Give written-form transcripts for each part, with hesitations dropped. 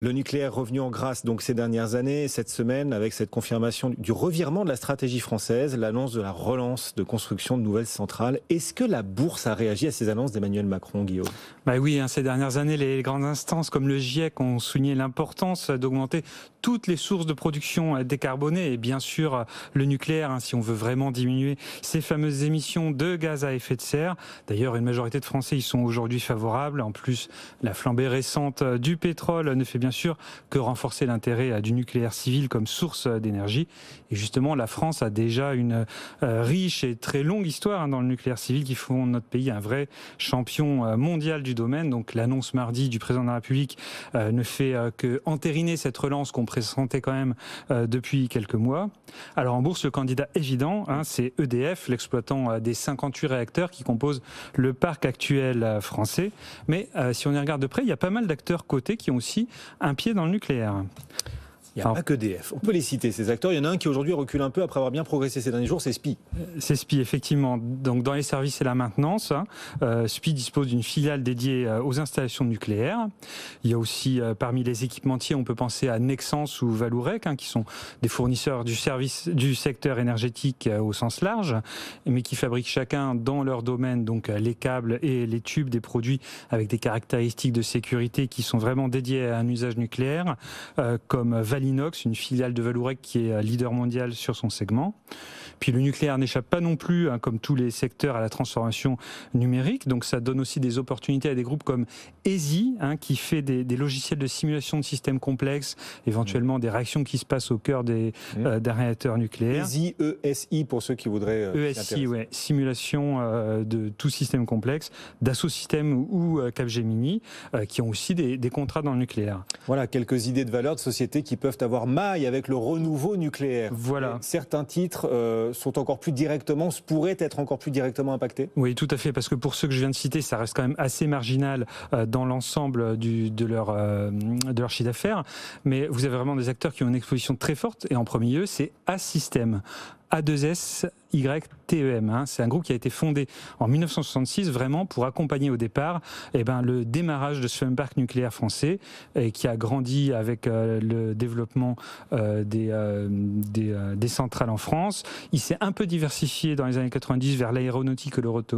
Le nucléaire revenu en grâce donc ces dernières années, cette semaine, avec cette confirmation du revirement de la stratégie française, l'annonce de la relance de construction de nouvelles centrales. Est-ce que la bourse a réagi à ces annonces d'Emmanuel Macron, Guillaume? Oui, ces dernières années, les grandes instances comme le GIEC ont souligné l'importance d'augmenter toutes les sources de production décarbonées et bien sûr le nucléaire, si on veut vraiment diminuer ces fameuses émissions de gaz à effet de serre. D'ailleurs, une majorité de Français y sont aujourd'hui favorables. En plus, la flambée récente du pétrole ne fait bien sûr que renforcer l'intérêt du nucléaire civil comme source d'énergie. Et justement, la France a déjà une riche et très longue histoire dans le nucléaire civil qui font de notre pays un vrai champion mondial du domaine. Donc l'annonce mardi du président de la République ne fait que entériner cette relance qu'on présentait quand même depuis quelques mois. Alors en bourse, le candidat évident, c'est EDF, l'exploitant des 58 réacteurs qui composent le parc actuel français. Mais si on y regarde de près, il y a pas mal d'acteurs cotés qui ont aussi un pied dans le nucléaire. Il n'y a pas que EDF. On peut les citer, ces acteurs. Il y en a un qui aujourd'hui recule un peu après avoir bien progressé ces derniers jours, c'est SPIE. C'est SPIE, effectivement. Donc, dans les services et la maintenance, SPIE dispose d'une filiale dédiée aux installations nucléaires. Il y a aussi, parmi les équipementiers, on peut penser à Nexans ou Vallourec, qui sont des fournisseurs du secteur énergétique au sens large, mais qui fabriquent chacun dans leur domaine donc les câbles et les tubes des produits avec des caractéristiques de sécurité qui sont vraiment dédiés à un usage nucléaire, comme Valinox, une filiale de Vallourec qui est leader mondial sur son segment. Puis le nucléaire n'échappe pas non plus, comme tous les secteurs, à la transformation numérique. Donc ça donne aussi des opportunités à des groupes comme ESI, qui fait des logiciels de simulation de systèmes complexes, éventuellement des réactions qui se passent au cœur d'un réacteur nucléaire. ESI, ESI pour ceux qui voudraient ESI, simulation de tout système complexe, Dassault Systèmes ou Capgemini, qui ont aussi des contrats dans le nucléaire. Voilà, quelques idées de valeur de sociétés qui peuvent avoir maille avec le renouveau nucléaire. Voilà. Et certains titres pourraient être encore plus directement impactés. Oui, tout à fait, parce que pour ceux que je viens de citer, ça reste quand même assez marginal dans l'ensemble de leur chiffre d'affaires. Mais vous avez vraiment des acteurs qui ont une exposition très forte, et en premier lieu, c'est A-System. A2SYTEM. C'est un groupe qui a été fondé en 1966 vraiment pour accompagner au départ le démarrage de ce fameux parc nucléaire français et qui a grandi avec le développement des centrales en France. Il s'est un peu diversifié dans les années 90 vers l'aéronautique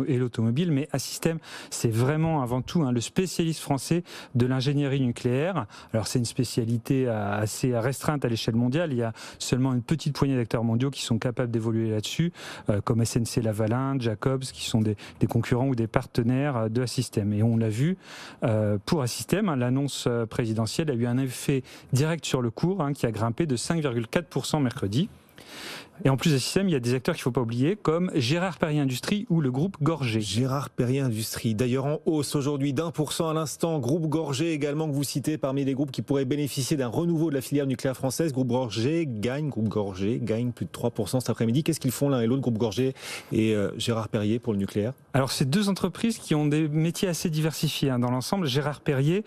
et l'automobile, mais A-System, c'est vraiment avant tout le spécialiste français de l'ingénierie nucléaire. Alors c'est une spécialité assez restreinte à l'échelle mondiale. Il y a seulement une petite poignée d'acteurs mondiaux qui sont capables d'évoluer là-dessus, comme SNC-Lavalin, Jacobs, qui sont des concurrents ou des partenaires de A-System. Et on l'a vu, pour A-System, l'annonce présidentielle a eu un effet direct sur le cours, qui a grimpé de 5,4% mercredi. Et en plus A-System, il y a des acteurs qu'il ne faut pas oublier, comme Gérard Perrier Industrie ou le groupe Gorgé. Gérard Perrier Industrie, d'ailleurs en hausse aujourd'hui d'1% à l'instant. Groupe Gorgé également que vous citez parmi les groupes qui pourraient bénéficier d'un renouveau de la filière nucléaire française. Groupe Gorgé gagne plus de 3% cet après-midi. Qu'est-ce qu'ils font l'un et l'autre, Groupe Gorgé et Gérard Perrier pour le nucléaire? Alors c'est deux entreprises qui ont des métiers assez diversifiés dans l'ensemble. Gérard Perrier,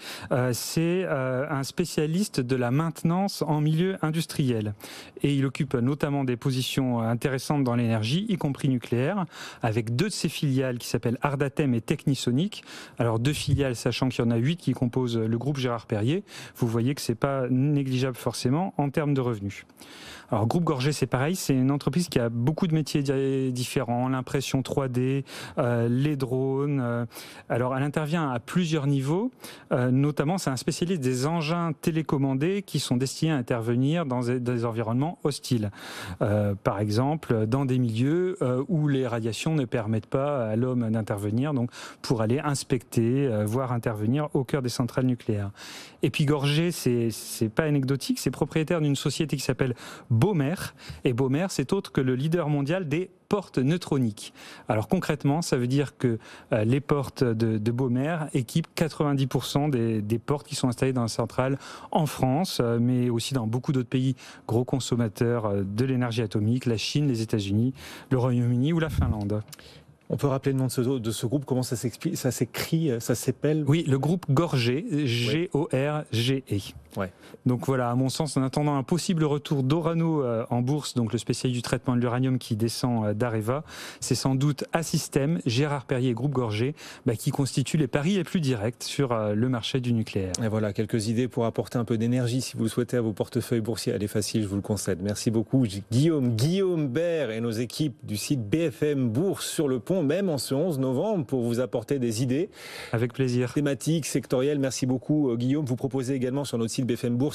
c'est un spécialiste de la maintenance en milieu industriel. Et il occupe notamment des positions intéressantes dans l'énergie, y compris nucléaire, avec deux de ses filiales qui s'appellent Ardatem et Technisonic. Alors deux filiales, sachant qu'il y en a 8 qui composent le groupe Gérard Perrier. Vous voyez que c'est pas négligeable forcément en termes de revenus. Alors groupe Gorgé, c'est pareil, c'est une entreprise qui a beaucoup de métiers différents, l'impression 3D, les drones. Alors elle intervient à plusieurs niveaux, notamment c'est un spécialiste des engins télécommandés qui sont destinés à intervenir dans des environnements hostiles. Par exemple, dans des milieux où les radiations ne permettent pas à l'homme d'intervenir, donc pour aller inspecter, voire intervenir au cœur des centrales nucléaires. Et puis Gorgé, c'est pas anecdotique, c'est propriétaire d'une société qui s'appelle Baumer. Et Baumer, c'est autre que le leader mondial des portes neutroniques. Alors concrètement, ça veut dire que les portes de Baumer équipent 90% des portes qui sont installées dans la centrale en France, mais aussi dans beaucoup d'autres pays gros consommateurs de l'énergie atomique, la Chine, les États-Unis, le Royaume-Uni ou la Finlande. On peut rappeler le nom de ce groupe, comment ça s'écrit, ça s'appelle? Oui, le groupe Gorgé, G-O-R-G-E. Ouais. Donc voilà, à mon sens, en attendant un possible retour d'Orano en bourse, donc le spécialiste du traitement de l'uranium qui descend d'Areva, c'est sans doute Assystem, Gérard Perrier et Groupe Gorgé qui constituent les paris les plus directs sur le marché du nucléaire. Et voilà, quelques idées pour apporter un peu d'énergie si vous le souhaitez à vos portefeuilles boursiers. Elle est facile, je vous le concède. Merci beaucoup Guillaume Bert et nos équipes du site BFM Bourse sur le pont, même en ce 11 novembre, pour vous apporter des idées. Avec plaisir. Thématiques, sectorielles. Merci beaucoup Guillaume. Vous proposez également sur notre site BFM Bourse